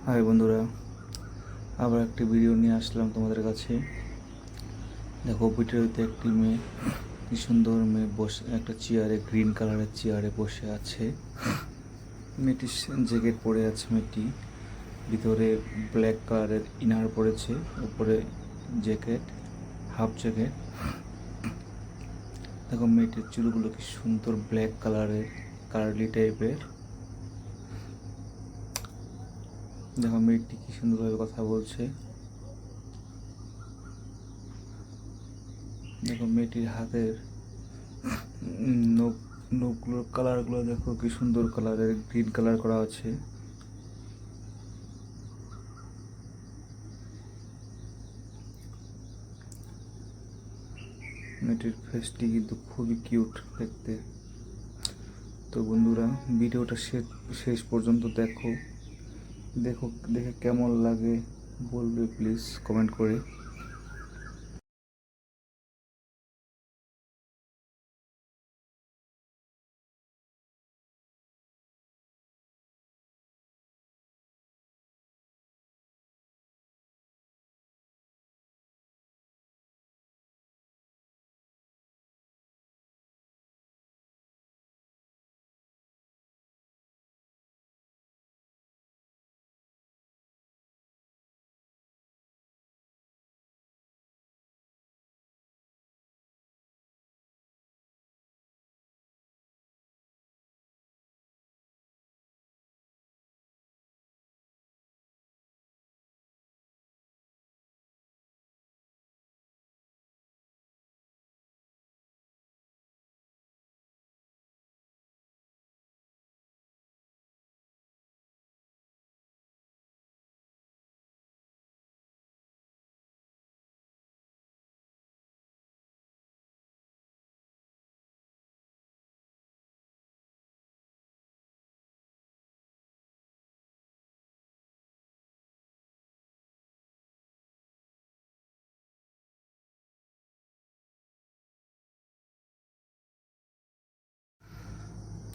High বন্ধুরা, আবার একটি ভিডিও নিয়ে আসলাম তোমাদের কাছে। দেখো, ভিডিওতে একটি মেয়ে, কি সুন্দর মেয়ে বসে একটা চেয়ারে, গ্রিন কালারের চেয়ারে বসে আছে। মেয়েটি জ্যাকেট পরে আছে। মেয়েটি ভিতরে ব্ল্যাক কালারের ইনার পরেছে, উপরে জ্যাকেট, হাফ জ্যাকেট। দেখো মেয়েটির চুলগুলো কি সুন্দর ব্ল্যাক কালারের, কার্লি টাইপের। দেখো মেয়েটি কি সুন্দরভাবে কথা বলছে। দেখো মেয়েটির হাতের নখ নখগুলোর কালারগুলো দেখো কি সুন্দর কালারের, গ্রিন কালার করা আছে। মেয়েটির ফেসটি কিন্তু খুবই কিউট দেখতে। তো বন্ধুরা, ভিডিওটা শেষ পর্যন্ত দেখো। দেখে কেমন লাগে বলবে প্লিজ কমেন্ট করে।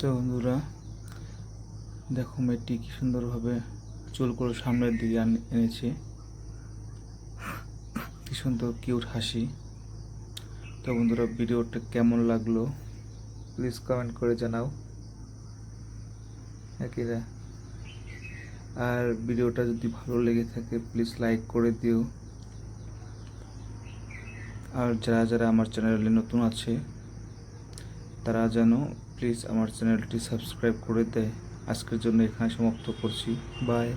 তো বন্ধুরা, দেখো মেয়েটি কি সুন্দরভাবে চুলগুলো সামনের দিকে এনেছে। কি সুন্দর কিউট হাসি। তো বন্ধুরা, ভিডিওটা কেমন লাগলো প্লিজ কমেন্ট করে জানাও। একেরা, আর ভিডিওটা যদি ভালো লেগে থাকে প্লিজ লাইক করে দিও। আর যারা যারা আমার চ্যানেলে নতুন আছে তারা যেন প্লিজ আমার চ্যানেলটি সাবস্ক্রাইব করে দেয়। আজকের জন্য এখানে সমাপ্ত করছি। বাই।